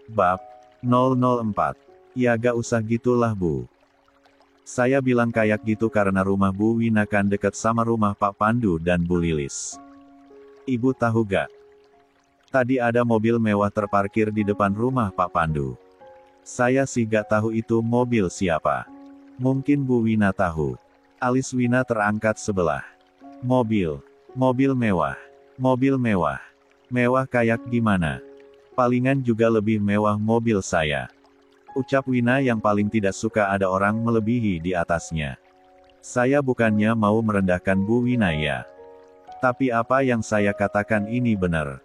Bab 004. Ya gak usah gitulah Bu. Saya bilang kayak gitu karena rumah Bu Wina kan deket sama rumah Pak Pandu dan Bu Lilis. Ibu tahu gak? Tadi ada mobil mewah terparkir di depan rumah Pak Pandu. Saya sih gak tahu itu mobil siapa. Mungkin Bu Wina tahu. Alis Wina terangkat sebelah. Mobil mewah. Mobil mewah. Mewah kayak gimana? Palingan juga lebih mewah mobil saya. Ucap Wina yang paling tidak suka ada orang melebihi di atasnya. Saya bukannya mau merendahkan Bu Wina ya. Tapi apa yang saya katakan ini benar.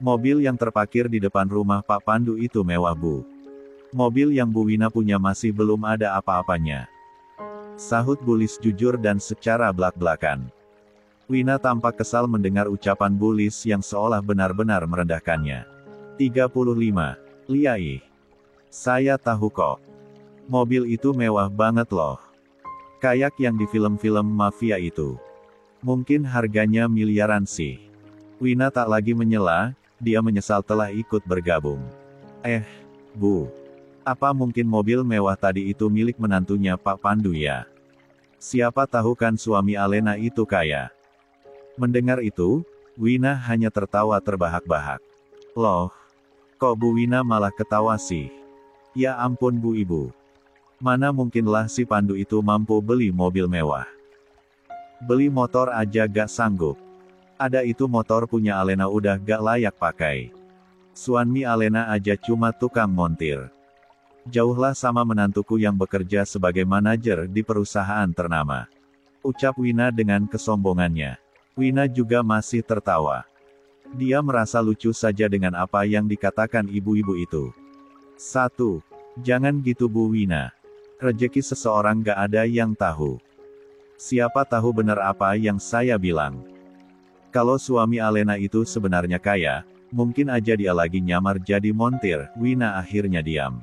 Mobil yang terparkir di depan rumah Pak Pandu itu mewah Bu. Mobil yang Bu Wina punya masih belum ada apa-apanya. Sahut Bu Lis jujur dan secara belak-belakan. Wina tampak kesal mendengar ucapan Bu Lis yang seolah benar-benar merendahkannya. 35. Liai. Saya tahu kok. Mobil itu mewah banget loh. Kayak yang di film-film mafia itu. Mungkin harganya miliaran sih. Wina tak lagi menyela, dia menyesal telah ikut bergabung. Bu. Apa mungkin mobil mewah tadi itu milik menantunya Pak Pandu ya? Siapa tahu kan suami Alena itu kaya. Mendengar itu, Wina hanya tertawa terbahak-bahak. Loh, kok Bu Wina malah ketawa sih? Ya ampun Bu Ibu. Mana mungkinlah si Pandu itu mampu beli mobil mewah. Beli motor aja gak sanggup. Ada itu motor punya Alena udah gak layak pakai. Suami Alena aja cuma tukang montir. Jauhlah sama menantuku yang bekerja sebagai manajer di perusahaan ternama. Ucap Wina dengan kesombongannya. Wina juga masih tertawa. Dia merasa lucu saja dengan apa yang dikatakan ibu-ibu itu. 1. Jangan gitu Bu Wina. Rezeki seseorang gak ada yang tahu. Siapa tahu benar apa yang saya bilang. Kalau suami Alena itu sebenarnya kaya, mungkin aja dia lagi nyamar jadi montir. Wina akhirnya diam.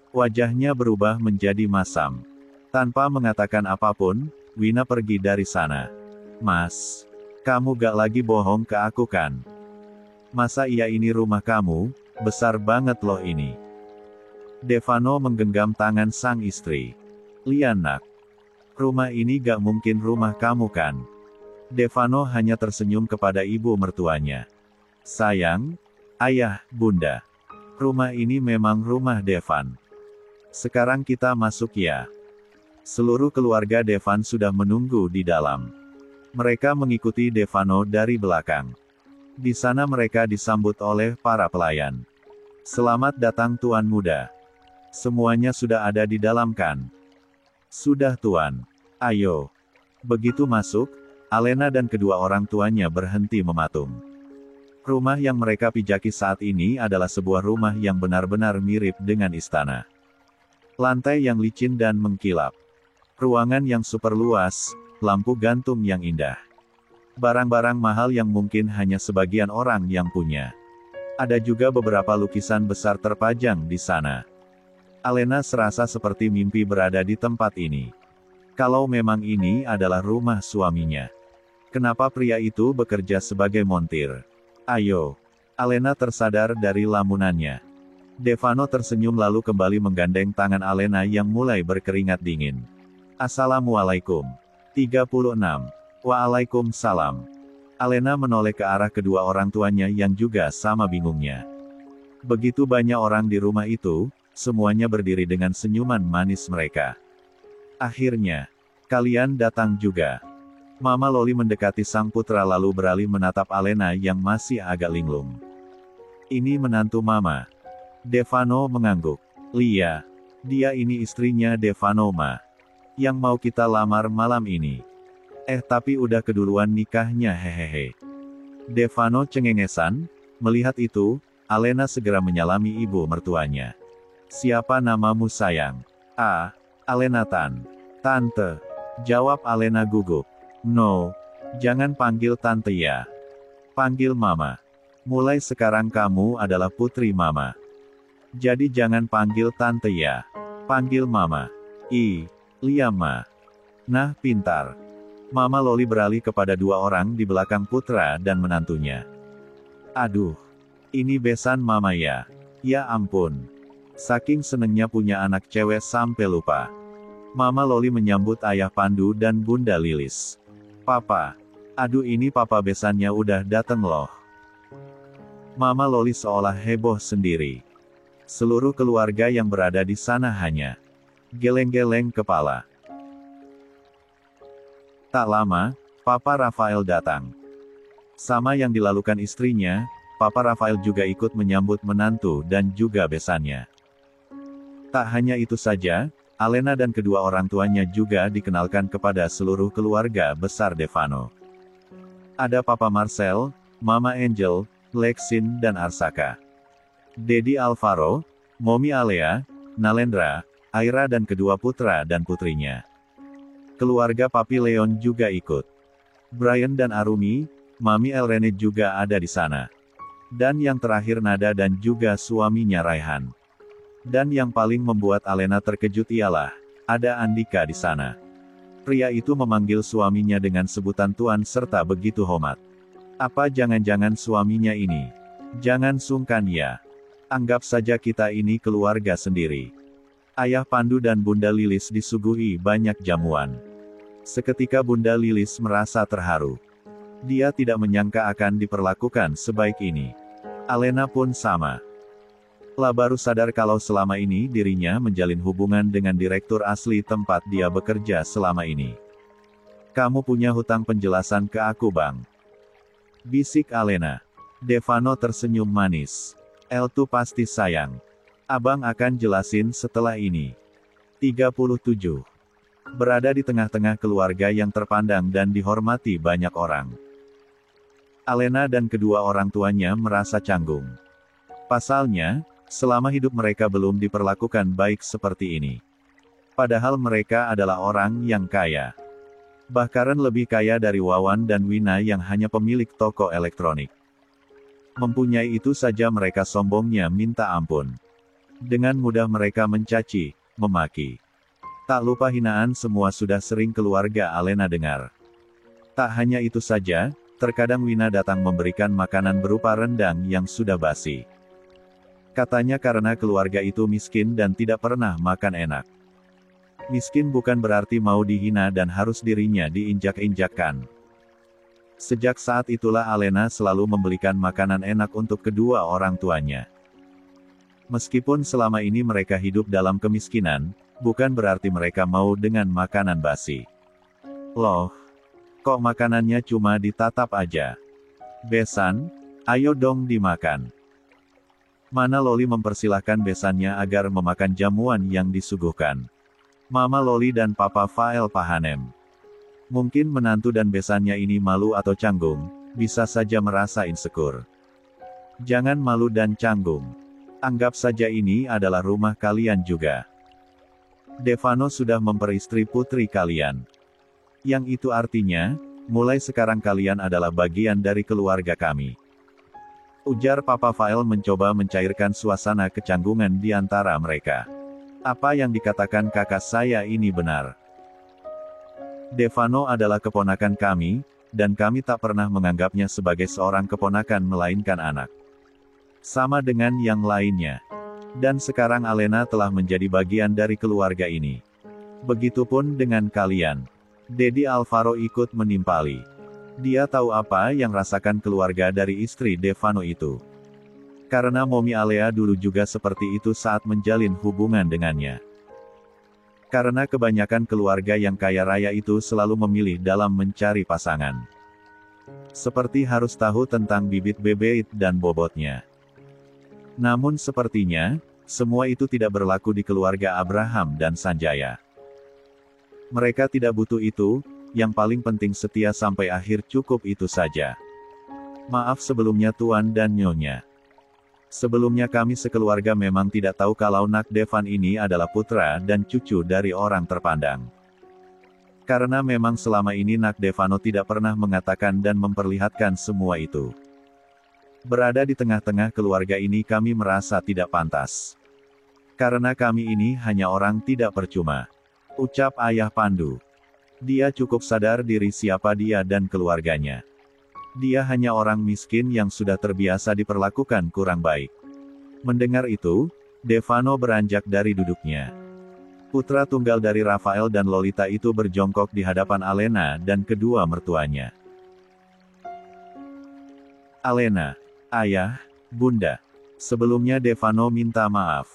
Wajahnya berubah menjadi masam. Tanpa mengatakan apapun, Wina pergi dari sana. Mas, kamu gak lagi bohong ke aku kan? Masa iya ini rumah kamu? Besar banget loh ini. Devano menggenggam tangan sang istri. Lianak, rumah ini gak mungkin rumah kamu kan? Devano hanya tersenyum kepada ibu mertuanya. Sayang, ayah, bunda. Rumah ini memang rumah Devan. Sekarang kita masuk ya. Seluruh keluarga Devan sudah menunggu di dalam. Mereka mengikuti Devano dari belakang. Di sana mereka disambut oleh para pelayan. Selamat datang Tuan Muda. Semuanya sudah ada di dalam kan? Sudah Tuan. Ayo. Begitu masuk, Alena dan kedua orang tuanya berhenti mematung. Rumah yang mereka pijaki saat ini adalah sebuah rumah yang benar-benar mirip dengan istana. Lantai yang licin dan mengkilap. Ruangan yang super luas, lampu gantung yang indah. Barang-barang mahal yang mungkin hanya sebagian orang yang punya. Ada juga beberapa lukisan besar terpajang di sana. Alena serasa seperti mimpi berada di tempat ini. Kalau memang ini adalah rumah suaminya. Kenapa pria itu bekerja sebagai montir? Ayo. Alena tersadar dari lamunannya. Devano tersenyum lalu kembali menggandeng tangan Alena yang mulai berkeringat dingin. Assalamualaikum. 36. Waalaikumsalam. Alena menoleh ke arah kedua orang tuanya yang juga sama bingungnya. Begitu banyak orang di rumah itu, semuanya berdiri dengan senyuman manis mereka. Akhirnya, kalian datang juga. Mama Loli mendekati sang putra lalu beralih menatap Alena yang masih agak linglung. Ini menantu Mama. Devano mengangguk. Lia. Dia ini istrinya Devano Ma. Yang mau kita lamar malam ini. Tapi udah keduluan nikahnya hehehe. Devano cengengesan. Melihat itu, Alena segera menyalami ibu mertuanya. Siapa namamu sayang? Alena Tan. Tante. Jawab Alena gugup. No. Jangan panggil tante ya. Panggil mama. Mulai sekarang kamu adalah putri mama. Jadi jangan panggil tante ya. Panggil mama. Lia Ma. Nah pintar. Mama Loli beralih kepada dua orang di belakang putra dan menantunya. Aduh. Ini besan mama ya. Ya ampun. Saking senengnya punya anak cewek sampai lupa. Mama Loli menyambut ayah Pandu dan Bunda Lilis. Papa. Aduh ini papa besannya udah dateng loh. Mama Loli seolah heboh sendiri. Seluruh keluarga yang berada di sana hanya geleng-geleng kepala. Tak lama, Papa Rafael datang. Sama yang dilakukan istrinya, Papa Rafael juga ikut menyambut menantu dan juga besannya. Tak hanya itu saja, Alena dan kedua orang tuanya juga dikenalkan kepada seluruh keluarga besar Devano. Ada Papa Marcel, Mama Angel, Lexin dan Arsaka. Dedi Alvaro, Momi Alea, Nalendra, Aira dan kedua putra dan putrinya. Keluarga Papi Leon juga ikut. Brian dan Arumi, Mami Elrene juga ada di sana. Dan yang terakhir Nada dan juga suaminya Raihan. Dan yang paling membuat Alena terkejut ialah, ada Andika di sana. Pria itu memanggil suaminya dengan sebutan Tuan serta begitu hormat. Apa jangan-jangan suaminya ini? Jangan sungkan ya. Anggap saja kita ini keluarga sendiri. Ayah Pandu dan Bunda Lilis disuguhi banyak jamuan. Seketika Bunda Lilis merasa terharu. Dia tidak menyangka akan diperlakukan sebaik ini. Alena pun sama. Lah baru sadar kalau selama ini dirinya menjalin hubungan dengan direktur asli tempat dia bekerja selama ini. Kamu punya hutang penjelasan ke aku bang. Bisik Alena. Devano tersenyum manis. Eltu pasti sayang. Abang akan jelasin setelah ini. 37. Berada di tengah-tengah keluarga yang terpandang dan dihormati banyak orang. Alena dan kedua orang tuanya merasa canggung. Pasalnya, selama hidup mereka belum diperlakukan baik seperti ini. Padahal mereka adalah orang yang kaya. Bahkan lebih kaya dari Wawan dan Wina yang hanya pemilik toko elektronik. Mempunyai itu saja mereka sombongnya minta ampun. Dengan mudah mereka mencaci, memaki. Tak lupa hinaan semua sudah sering keluarga Alena dengar. Tak hanya itu saja, terkadang Wina datang memberikan makanan berupa rendang yang sudah basi. Katanya karena keluarga itu miskin dan tidak pernah makan enak. Miskin bukan berarti mau dihina dan harus dirinya diinjak-injakkan. Sejak saat itulah Alena selalu membelikan makanan enak untuk kedua orang tuanya. Meskipun selama ini mereka hidup dalam kemiskinan, bukan berarti mereka mau dengan makanan basi. Loh, kok makanannya cuma ditatap aja? Besan, ayo dong dimakan. Mana Loli mempersilahkan besannya agar memakan jamuan yang disuguhkan. Mama Loli dan Papa Fael Pahanem. Mungkin menantu dan besannya ini malu atau canggung, bisa saja merasa insecure. Jangan malu dan canggung. Anggap saja ini adalah rumah kalian juga. Devano sudah memperistri putri kalian. Yang itu artinya, mulai sekarang kalian adalah bagian dari keluarga kami. Ujar Papa Fael mencoba mencairkan suasana kecanggungan di antara mereka. Apa yang dikatakan kakak saya ini benar. Devano adalah keponakan kami, dan kami tak pernah menganggapnya sebagai seorang keponakan melainkan anak. Sama dengan yang lainnya. Dan sekarang Alena telah menjadi bagian dari keluarga ini. Begitupun dengan kalian. Dedi Alvaro ikut menimpali. Dia tahu apa yang rasakan keluarga dari istri Devano itu. Karena Momi Alea dulu juga seperti itu saat menjalin hubungan dengannya. Karena kebanyakan keluarga yang kaya raya itu selalu memilih dalam mencari pasangan. Seperti harus tahu tentang bibit bebek dan bobotnya. Namun sepertinya, semua itu tidak berlaku di keluarga Abraham dan Sanjaya. Mereka tidak butuh itu. Yang paling penting setia sampai akhir cukup itu saja. Maaf sebelumnya Tuan dan Nyonya. Sebelumnya kami sekeluarga memang tidak tahu kalau Nak Devan ini adalah putra dan cucu dari orang terpandang. Karena memang selama ini Nak Devano tidak pernah mengatakan dan memperlihatkan semua itu. Berada di tengah-tengah keluarga ini kami merasa tidak pantas. Karena kami ini hanya orang tidak percuma. Ucap Ayah Pandu. Dia cukup sadar diri siapa dia dan keluarganya. Dia hanya orang miskin yang sudah terbiasa diperlakukan kurang baik. Mendengar itu, Devano beranjak dari duduknya. Putra tunggal dari Rafael dan Lolita itu berjongkok di hadapan Alena dan kedua mertuanya. Alena, ayah, bunda. Sebelumnya Devano minta maaf.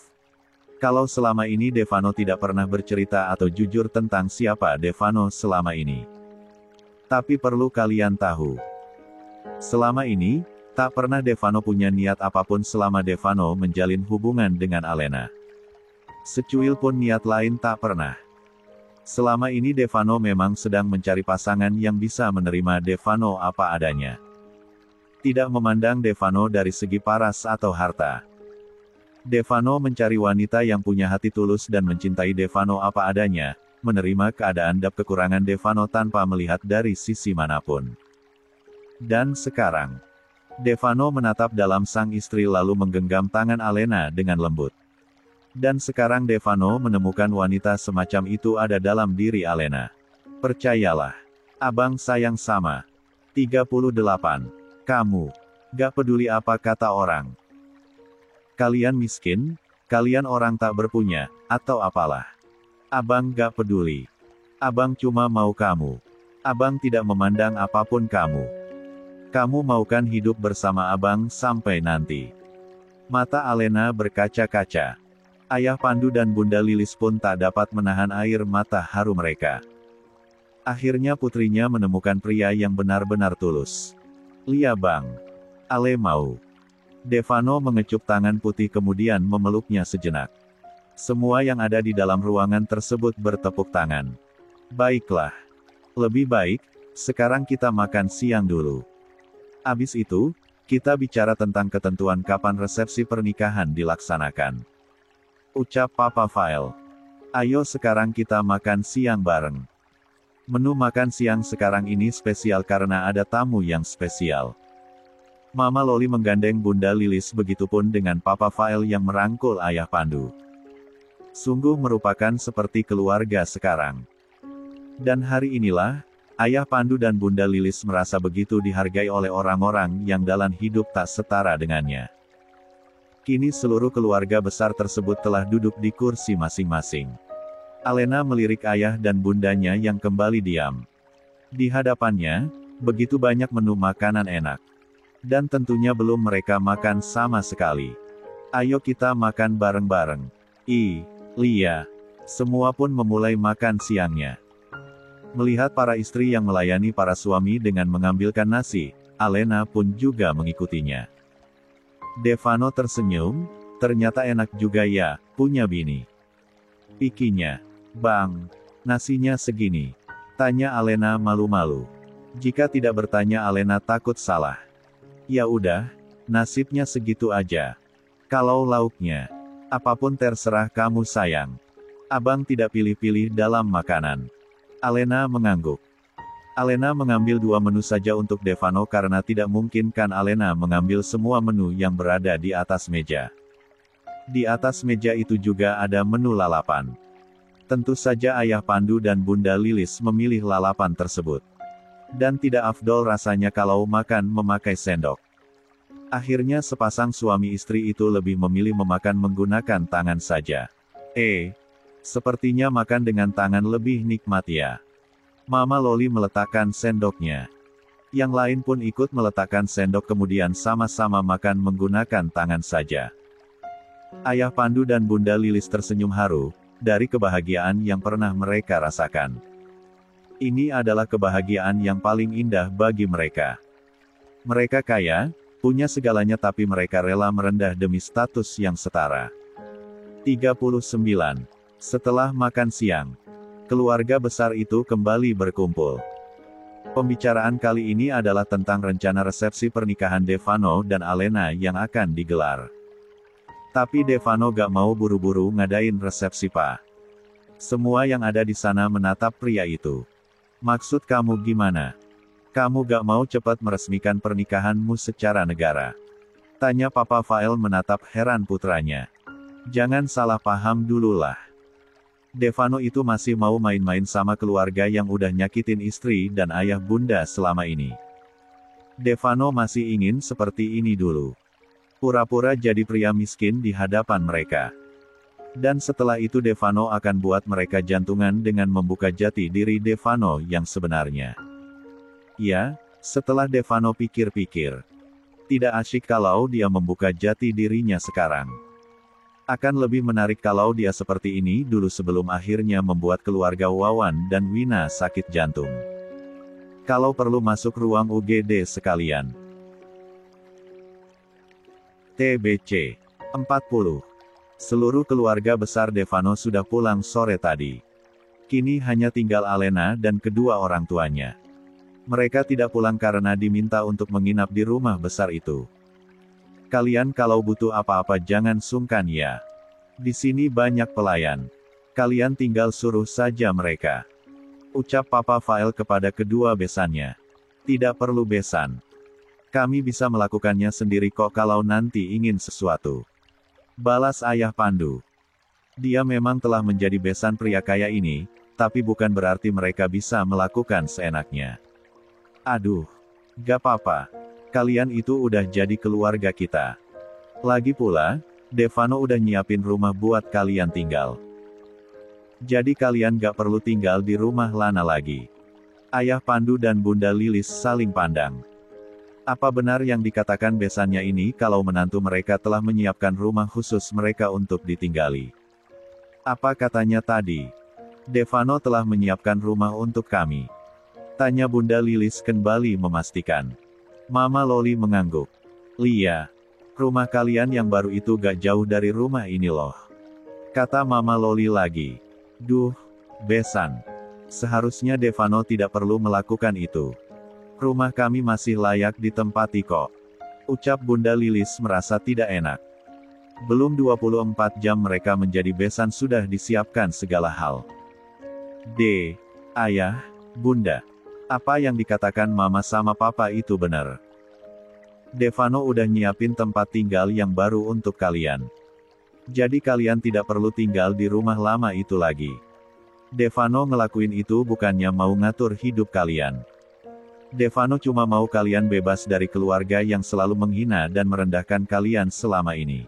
Kalau selama ini Devano tidak pernah bercerita atau jujur tentang siapa Devano selama ini. Tapi perlu kalian tahu. Selama ini, tak pernah Devano punya niat apapun selama Devano menjalin hubungan dengan Alena. Secuil pun niat lain tak pernah. Selama ini Devano memang sedang mencari pasangan yang bisa menerima Devano apa adanya. Tidak memandang Devano dari segi paras atau harta. Devano mencari wanita yang punya hati tulus dan mencintai Devano apa adanya, menerima keadaan dan kekurangan Devano tanpa melihat dari sisi manapun. Dan sekarang, Devano menatap dalam sang istri lalu menggenggam tangan Alena dengan lembut. Dan sekarang Devano menemukan wanita semacam itu ada dalam diri Alena. Percayalah. Abang sayang sama. 38. Kamu. Gak peduli apa kata orang. Kalian miskin, kalian orang tak berpunya, atau apalah. Abang gak peduli. Abang cuma mau kamu. Abang tidak memandang apapun kamu. Kamu maukan hidup bersama abang sampai nanti. Mata Alena berkaca-kaca. Ayah Pandu dan Bunda Lilis pun tak dapat menahan air mata haru mereka. Akhirnya putrinya menemukan pria yang benar-benar tulus. Lia bang. Ale mau. Devano mengecup tangan putih kemudian memeluknya sejenak. Semua yang ada di dalam ruangan tersebut bertepuk tangan. Baiklah. Lebih baik, sekarang kita makan siang dulu. Abis itu, kita bicara tentang ketentuan kapan resepsi pernikahan dilaksanakan. Ucap Papa File. Ayo sekarang kita makan siang bareng. Menu makan siang sekarang ini spesial karena ada tamu yang spesial. Mama Loli menggandeng Bunda Lilis begitupun dengan Papa File yang merangkul Ayah Pandu. Sungguh merupakan seperti keluarga sekarang. Dan hari inilah, Ayah Pandu dan Bunda Lilis merasa begitu dihargai oleh orang-orang yang dalam hidup tak setara dengannya. Kini seluruh keluarga besar tersebut telah duduk di kursi masing-masing. Alena melirik ayah dan bundanya yang kembali diam. Di hadapannya, begitu banyak menu makanan enak. Dan tentunya belum mereka makan sama sekali. Ayo kita makan bareng-bareng. Lia. Semua pun memulai makan siangnya. Melihat para istri yang melayani para suami dengan mengambilkan nasi, Alena pun juga mengikutinya. Devano tersenyum, ternyata enak juga ya, punya bini. Pikinya, bang, nasinya segini. Tanya Alena malu-malu. Jika tidak bertanya Alena takut salah. Ya udah, nasibnya segitu aja. Kalau lauknya, apapun terserah kamu sayang. Abang tidak pilih-pilih dalam makanan. Alena mengangguk. Alena mengambil 2 menu saja untuk Devano karena tidak mungkin kan Alena mengambil semua menu yang berada di atas meja. Di atas meja itu juga ada menu lalapan. Tentu saja Ayah Pandu dan Bunda Lilis memilih lalapan tersebut. Dan tidak afdol rasanya kalau makan memakai sendok. Akhirnya sepasang suami istri itu lebih memilih memakan menggunakan tangan saja. Sepertinya makan dengan tangan lebih nikmat ya. Mama Loli meletakkan sendoknya. Yang lain pun ikut meletakkan sendok kemudian sama-sama makan menggunakan tangan saja. Ayah Pandu dan Bunda Lilis tersenyum haru, dari kebahagiaan yang pernah mereka rasakan. Ini adalah kebahagiaan yang paling indah bagi mereka. Mereka kaya, punya segalanya tapi mereka rela merendah demi status yang setara. 39. Setelah makan siang, keluarga besar itu kembali berkumpul. Pembicaraan kali ini adalah tentang rencana resepsi pernikahan Devano dan Alena yang akan digelar. Tapi Devano gak mau buru-buru ngadain resepsi Pak. Semua yang ada di sana menatap pria itu. Maksud kamu gimana? Kamu gak mau cepat meresmikan pernikahanmu secara negara? Tanya Papa File menatap heran putranya. Jangan salah paham dululah. Devano itu masih mau main-main sama keluarga yang udah nyakitin istri dan ayah bunda selama ini. Devano masih ingin seperti ini dulu. Pura-pura jadi pria miskin di hadapan mereka. Dan setelah itu Devano akan buat mereka jantungan dengan membuka jati diri Devano yang sebenarnya. Ya, setelah Devano pikir-pikir. Tidak asyik kalau dia membuka jati dirinya sekarang. Akan lebih menarik kalau dia seperti ini dulu sebelum akhirnya membuat keluarga Wawan dan Wina sakit jantung. Kalau perlu masuk ruang UGD sekalian. TBC 40. Seluruh keluarga besar Devano sudah pulang sore tadi. Kini hanya tinggal Alena dan kedua orang tuanya. Mereka tidak pulang karena diminta untuk menginap di rumah besar itu. Kalian kalau butuh apa-apa jangan sungkan ya. Di sini banyak pelayan. Kalian tinggal suruh saja mereka. Ucap Papa Fael kepada kedua besannya. Tidak perlu besan. Kami bisa melakukannya sendiri kok kalau nanti ingin sesuatu. Balas Ayah Pandu. Dia memang telah menjadi besan pria kaya ini, tapi bukan berarti mereka bisa melakukan seenaknya. Aduh, gak apa-apa. Kalian itu udah jadi keluarga kita. Lagi pula, Devano udah nyiapin rumah buat kalian tinggal. Jadi kalian gak perlu tinggal di rumah Lana lagi. Ayah Pandu dan Bunda Lilis saling pandang. Apa benar yang dikatakan besannya ini kalau menantu mereka telah menyiapkan rumah khusus mereka untuk ditinggali? Apa katanya tadi? Devano telah menyiapkan rumah untuk kami. Tanya Bunda Lilis kembali memastikan. Mama Loli mengangguk. Lia, rumah kalian yang baru itu gak jauh dari rumah ini loh. Kata Mama Loli lagi. Duh, besan. Seharusnya Devano tidak perlu melakukan itu. Rumah kami masih layak ditempati kok. Ucap Bunda Lilis merasa tidak enak. Belum 24 jam mereka menjadi besan sudah disiapkan segala hal. Ayah, Bunda. Apa yang dikatakan Mama sama Papa itu benar. Devano udah nyiapin tempat tinggal yang baru untuk kalian. Jadi kalian tidak perlu tinggal di rumah lama itu lagi. Devano ngelakuin itu bukannya mau ngatur hidup kalian. Devano cuma mau kalian bebas dari keluarga yang selalu menghina dan merendahkan kalian selama ini.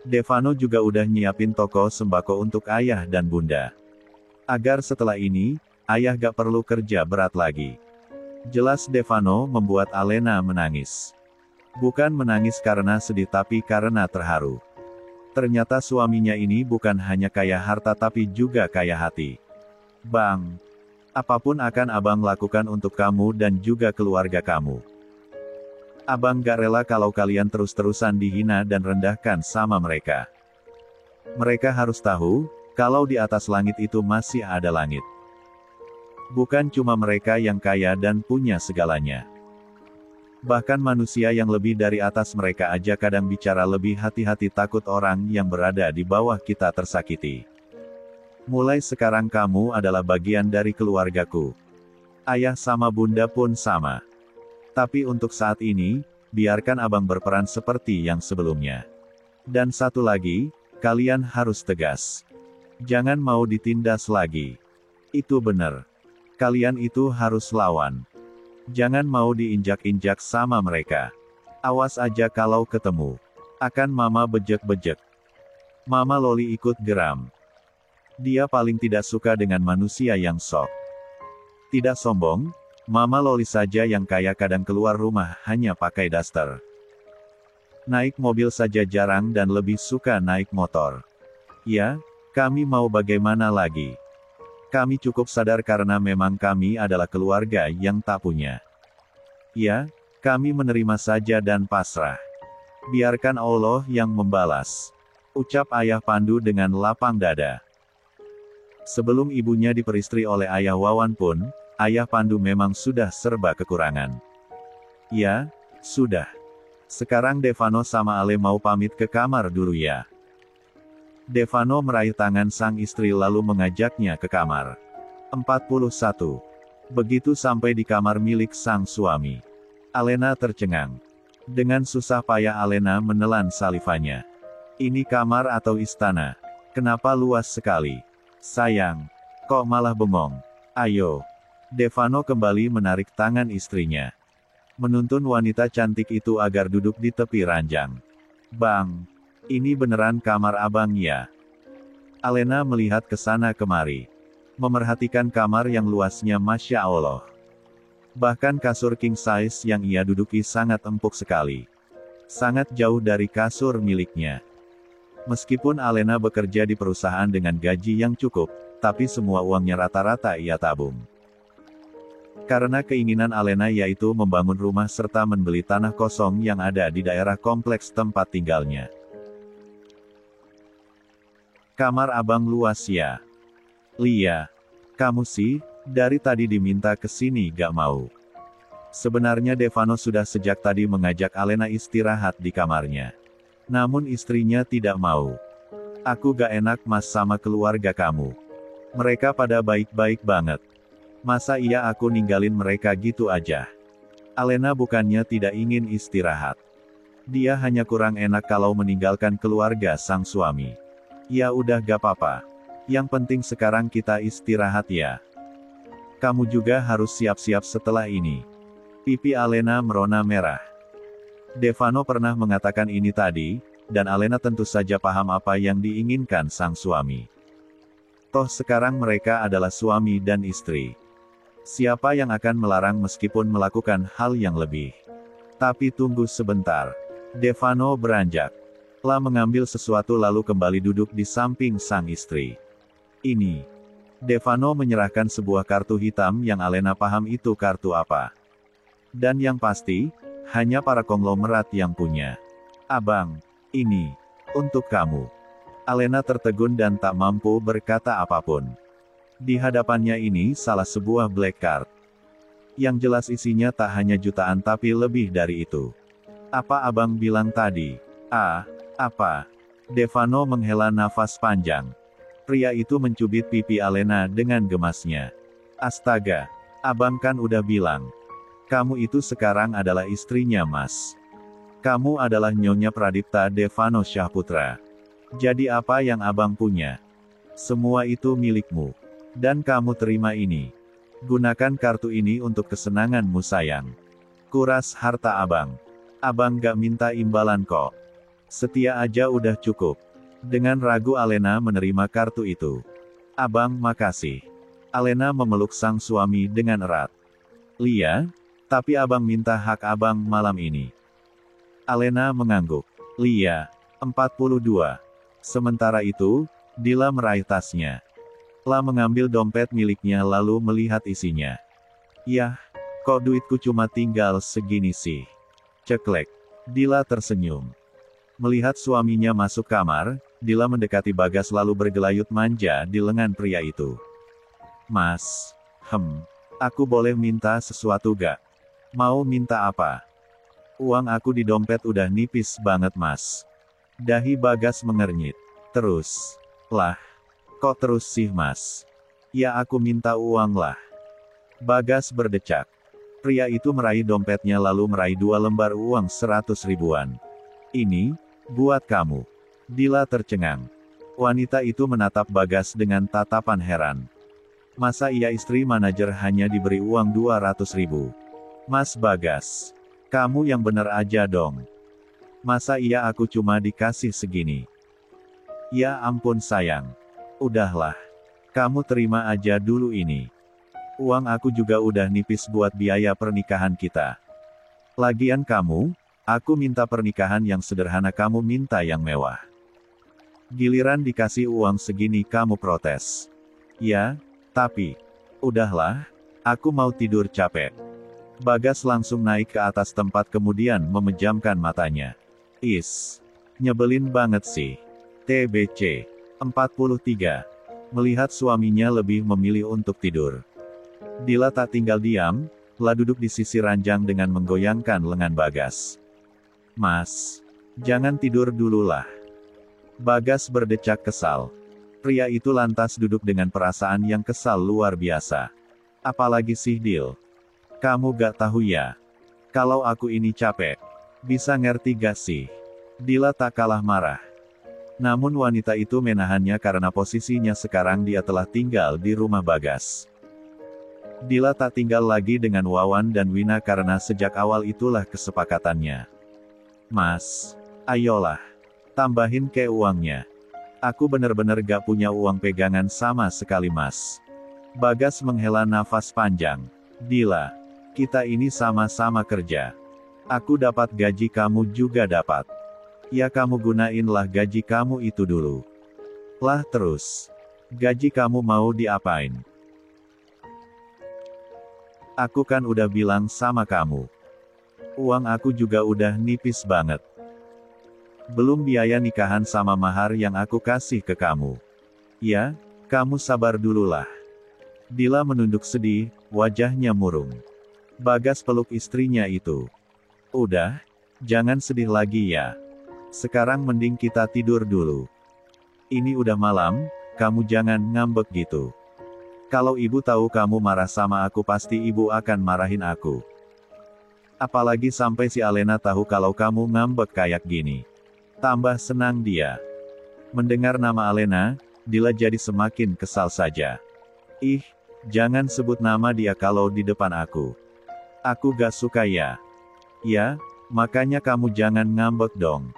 Devano juga udah nyiapin toko sembako untuk ayah dan bunda. Agar setelah ini, ayah gak perlu kerja berat lagi. Jelas Devano membuat Alena menangis. Bukan menangis karena sedih tapi karena terharu. Ternyata suaminya ini bukan hanya kaya harta tapi juga kaya hati. Bang, apapun akan abang lakukan untuk kamu dan juga keluarga kamu. Abang gak rela kalau kalian terus-terusan dihina dan rendahkan sama mereka. Mereka harus tahu, kalau di atas langit itu masih ada langit. Bukan cuma mereka yang kaya dan punya segalanya. Bahkan manusia yang lebih dari atas mereka aja kadang bicara lebih hati-hati takut orang yang berada di bawah kita tersakiti. Mulai sekarang kamu adalah bagian dari keluargaku. Ayah sama bunda pun sama. Tapi untuk saat ini, biarkan abang berperan seperti yang sebelumnya. Dan satu lagi, kalian harus tegas. Jangan mau ditindas lagi. Itu benar. Kalian itu harus lawan. Jangan mau diinjak-injak sama mereka. Awas aja kalau ketemu. Akan mama bejek-bejek. Mama Loli ikut geram. Dia paling tidak suka dengan manusia yang sok. Tidak sombong, Mama Loli saja yang kaya kadang keluar rumah hanya pakai daster. Naik mobil saja jarang dan lebih suka naik motor. Ya, kami mau bagaimana lagi? Kami cukup sadar karena memang kami adalah keluarga yang tak punya. Ya, kami menerima saja dan pasrah. Biarkan Allah yang membalas. Ucap Ayah Pandu dengan lapang dada. Sebelum ibunya diperistri oleh Ayah Wawan pun, Ayah Pandu memang sudah serba kekurangan. Ya, sudah. Sekarang Devano sama Ale mau pamit ke kamar dulu ya. Devano meraih tangan sang istri lalu mengajaknya ke kamar. 41. Begitu sampai di kamar milik sang suami, Alena tercengang. Dengan susah payah Alena menelan salivanya. Ini kamar atau istana? Kenapa luas sekali? Sayang, kok malah bengong? Ayo. Devano kembali menarik tangan istrinya. Menuntun wanita cantik itu agar duduk di tepi ranjang. Bang, ini beneran kamar abang ya? Alena melihat ke sana kemari. Memerhatikan kamar yang luasnya Masya Allah. Bahkan kasur king size yang ia duduki sangat empuk sekali. Sangat jauh dari kasur miliknya. Meskipun Alena bekerja di perusahaan dengan gaji yang cukup, tapi semua uangnya rata-rata ia tabung. Karena keinginan Alena yaitu membangun rumah serta membeli tanah kosong yang ada di daerah kompleks tempat tinggalnya. Kamar abang luas ya? Lia, kamu sih, dari tadi diminta ke sini gak mau. Sebenarnya Devano sudah sejak tadi mengajak Alena istirahat di kamarnya. Namun istrinya tidak mau. Aku gak enak mas sama keluarga kamu. Mereka pada baik-baik banget. Masa iya aku ninggalin mereka gitu aja? Alena bukannya tidak ingin istirahat. Dia hanya kurang enak kalau meninggalkan keluarga sang suami. Ya udah gak apa-apa. Yang penting sekarang kita istirahat ya. Kamu juga harus siap-siap setelah ini. Pipi Alena merona merah. Devano pernah mengatakan ini tadi, dan Alena tentu saja paham apa yang diinginkan sang suami. Toh sekarang mereka adalah suami dan istri. Siapa yang akan melarang meskipun melakukan hal yang lebih? Tapi tunggu sebentar. Devano beranjak. Lah mengambil sesuatu lalu kembali duduk di samping sang istri. Ini. Devano menyerahkan sebuah kartu hitam yang Alena paham itu kartu apa. Dan yang pasti, hanya para konglomerat yang punya. Abang, ini. Untuk kamu. Alena tertegun dan tak mampu berkata apapun. Di hadapannya ini salah sebuah black card. Yang jelas isinya tak hanya jutaan tapi lebih dari itu. Apa abang bilang tadi? Apa? Devano menghela nafas panjang. Pria itu mencubit pipi Alena dengan gemasnya. Astaga, abang kan udah bilang. Kamu itu sekarang adalah istrinya mas. Kamu adalah Nyonya Pradipta Devano Syahputra. Jadi apa yang abang punya? Semua itu milikmu. Dan kamu terima ini. Gunakan kartu ini untuk kesenanganmu sayang. Kuras harta abang. Abang gak minta imbalan kok. Setia aja udah cukup. Dengan ragu Alena menerima kartu itu. Abang makasih. Alena memeluk sang suami dengan erat. Lia, tapi abang minta hak abang malam ini. Alena mengangguk. Lia, 42. Sementara itu, Dila meraih tasnya. Lah mengambil dompet miliknya lalu melihat isinya. Yah, kok duitku cuma tinggal segini sih. Ceklek. Dila tersenyum. Melihat suaminya masuk kamar, Dila mendekati Bagas lalu bergelayut manja di lengan pria itu. Mas, aku boleh minta sesuatu gak? Mau minta apa? Uang aku di dompet udah nipis banget mas. Dahi Bagas mengernyit. Terus. Lah. Kok terus sih mas? Ya aku minta uang lah. Bagas berdecak. Pria itu meraih dompetnya lalu meraih 2 lembar uang 100 ribuan. Ini, buat kamu. Dila tercengang. Wanita itu menatap Bagas dengan tatapan heran. Masa iya istri manajer hanya diberi uang 200 ribu? Mas Bagas. Kamu yang bener aja dong. Masa iya aku cuma dikasih segini? Ya ampun sayang. Udahlah. Kamu terima aja dulu ini. Uang aku juga udah nipis buat biaya pernikahan kita. Lagian kamu, aku minta pernikahan yang sederhana kamu minta yang mewah. Giliran dikasih uang segini kamu protes. Ya, tapi. Udahlah, aku mau tidur capek. Bagas langsung naik ke atas tempat kemudian memejamkan matanya. Nyebelin banget sih. TBC. 43. Melihat suaminya lebih memilih untuk tidur. Dila tak tinggal diam, lah duduk di sisi ranjang dengan menggoyangkan lengan Bagas. Mas, jangan tidur dulu lah. Bagas berdecak kesal. Pria itu lantas duduk dengan perasaan yang kesal luar biasa. Apalagi sih Dil? Kamu gak tahu ya? Kalau aku ini capek. Bisa ngerti gak sih? Dila tak kalah marah. Namun wanita itu menahannya karena posisinya sekarang dia telah tinggal di rumah Bagas. Dila tak tinggal lagi dengan Wawan dan Wina karena sejak awal itulah kesepakatannya. Mas, Ayolah. Tambahin ke uangnya. Aku bener-bener gak punya uang pegangan sama sekali mas. Bagas menghela nafas panjang. Dila. Kita ini sama-sama kerja. Aku dapat gaji, kamu juga dapat. Ya kamu gunainlah gaji kamu itu dulu. Lah terus. Gaji kamu mau diapain? Aku kan udah bilang sama kamu. Uang aku juga udah nipis banget. Belum biaya nikahan sama mahar yang aku kasih ke kamu. Ya, kamu sabar dululah. Dila menunduk sedih, wajahnya murung. Bagas peluk istrinya itu. Udah, jangan sedih lagi ya. Sekarang mending kita tidur dulu. Ini udah malam, kamu jangan ngambek gitu. Kalau ibu tahu kamu marah sama aku pasti ibu akan marahin aku. Apalagi sampai si Alena tahu kalau kamu ngambek kayak gini. Tambah senang dia. Mendengar nama Alena, Dila jadi semakin kesal saja. Ih, jangan sebut nama dia kalau di depan aku. Aku gak suka ya. Ya, makanya kamu jangan ngambek dong.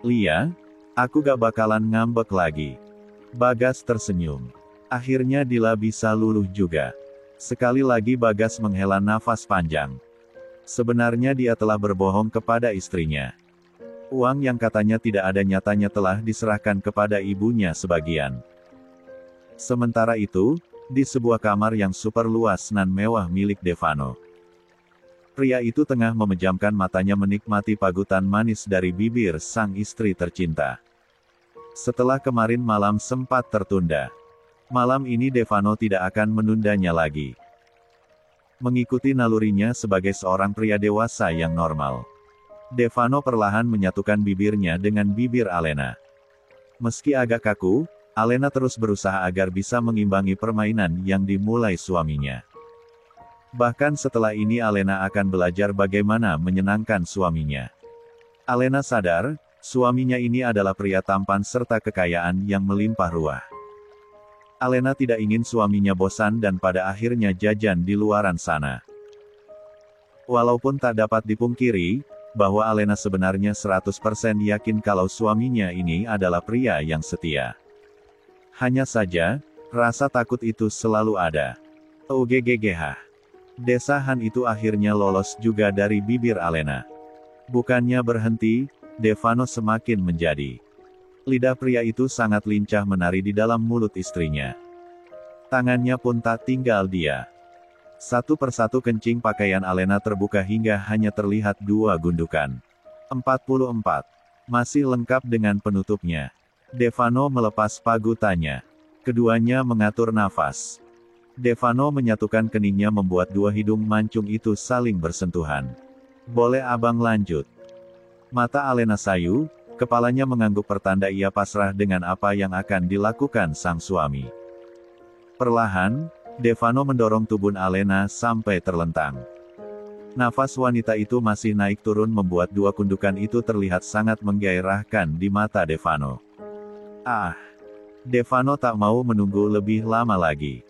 Lia, aku gak bakalan ngambek lagi. Bagas tersenyum. Akhirnya Dila bisa luluh juga. Sekali lagi Bagas menghela nafas panjang. Sebenarnya dia telah berbohong kepada istrinya. Uang yang katanya tidak ada nyatanya telah diserahkan kepada ibunya sebagian. Sementara itu, di sebuah kamar yang super luas nan mewah milik Devano. Pria itu tengah memejamkan matanya menikmati pagutan manis dari bibir sang istri tercinta. Setelah kemarin malam sempat tertunda. Malam ini Devano tidak akan menundanya lagi. Mengikuti nalurinya sebagai seorang pria dewasa yang normal. Devano perlahan menyatukan bibirnya dengan bibir Alena. Meski agak kaku, Alena terus berusaha agar bisa mengimbangi permainan yang dimulai suaminya. Bahkan setelah ini Alena akan belajar bagaimana menyenangkan suaminya. Alena sadar, suaminya ini adalah pria tampan serta kekayaan yang melimpah ruah. Alena tidak ingin suaminya bosan dan pada akhirnya jajan di luaran sana. Walaupun tak dapat dipungkiri, bahwa Alena sebenarnya 100% yakin kalau suaminya ini adalah pria yang setia. Hanya saja, rasa takut itu selalu ada. OGGGH. Desahan itu akhirnya lolos juga dari bibir Alena. Bukannya berhenti, Devano semakin menjadi. Lidah pria itu sangat lincah menari di dalam mulut istrinya. Tangannya pun tak tinggal dia. Satu persatu kencing pakaian Alena terbuka hingga hanya terlihat 2 gundukan. 44. Masih lengkap dengan penutupnya. Devano melepas pagutannya. Keduanya mengatur nafas. Devano menyatukan keningnya membuat 2 hidung mancung itu saling bersentuhan. Boleh abang lanjut? Mata Alena sayu, kepalanya mengangguk pertanda ia pasrah dengan apa yang akan dilakukan sang suami. Perlahan, Devano mendorong tubuh Alena sampai terlentang. Nafas wanita itu masih naik turun membuat 2 kundukan itu terlihat sangat menggairahkan di mata Devano. Ah! Devano tak mau menunggu lebih lama lagi.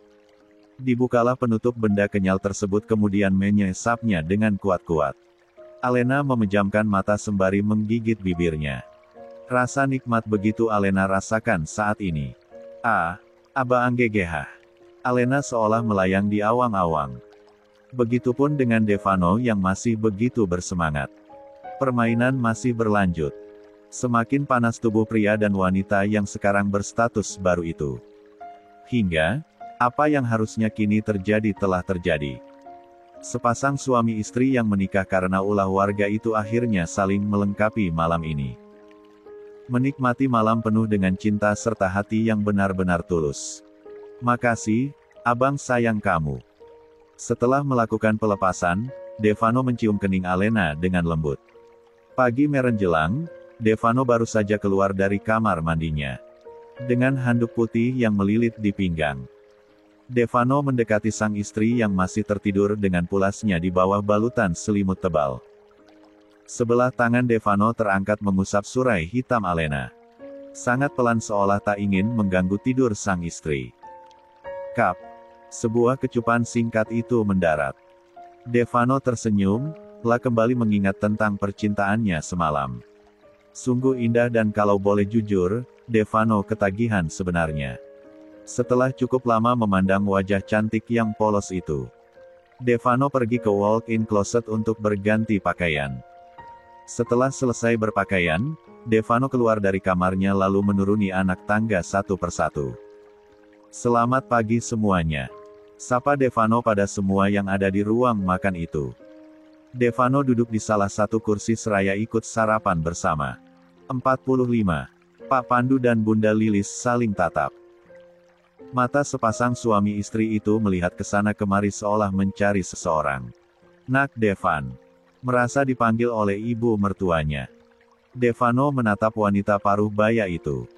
Dibukalah penutup benda kenyal tersebut kemudian menyesapnya dengan kuat-kuat. Alena memejamkan mata sembari menggigit bibirnya. Rasa nikmat begitu Alena rasakan saat ini. Ah, Abang GGH. Alena seolah melayang di awang-awang. Begitupun dengan Devano yang masih begitu bersemangat. Permainan masih berlanjut. Semakin panas tubuh pria dan wanita yang sekarang berstatus baru itu. Hingga, apa yang harusnya kini terjadi telah terjadi. Sepasang suami istri yang menikah karena ulah warga itu akhirnya saling melengkapi malam ini. Menikmati malam penuh dengan cinta serta hati yang benar-benar tulus. Makasih, abang sayang kamu. Setelah melakukan pelepasan, Devano mencium kening Alena dengan lembut. Pagi merenjelang, Devano baru saja keluar dari kamar mandinya. Dengan handuk putih yang melilit di pinggang. Devano mendekati sang istri yang masih tertidur dengan pulasnya di bawah balutan selimut tebal. Sebelah tangan Devano terangkat mengusap surai hitam Alena. Sangat pelan seolah tak ingin mengganggu tidur sang istri. Kap. Sebuah kecupan singkat itu mendarat. Devano tersenyum, lah kembali mengingat tentang percintaannya semalam. Sungguh indah dan kalau boleh jujur, Devano ketagihan sebenarnya. Setelah cukup lama memandang wajah cantik yang polos itu, Devano pergi ke walk-in closet untuk berganti pakaian. Setelah selesai berpakaian, Devano keluar dari kamarnya lalu menuruni anak tangga satu persatu. "Selamat pagi semuanya," sapa Devano pada semua yang ada di ruang makan itu. Devano duduk di salah satu kursi seraya ikut sarapan bersama. 45. Pak Pandu dan Bunda Lilis saling tatap. Mata sepasang suami istri itu melihat kesana kemari seolah mencari seseorang. "Nak Devan," merasa dipanggil oleh ibu mertuanya. Devano menatap wanita paruh baya itu.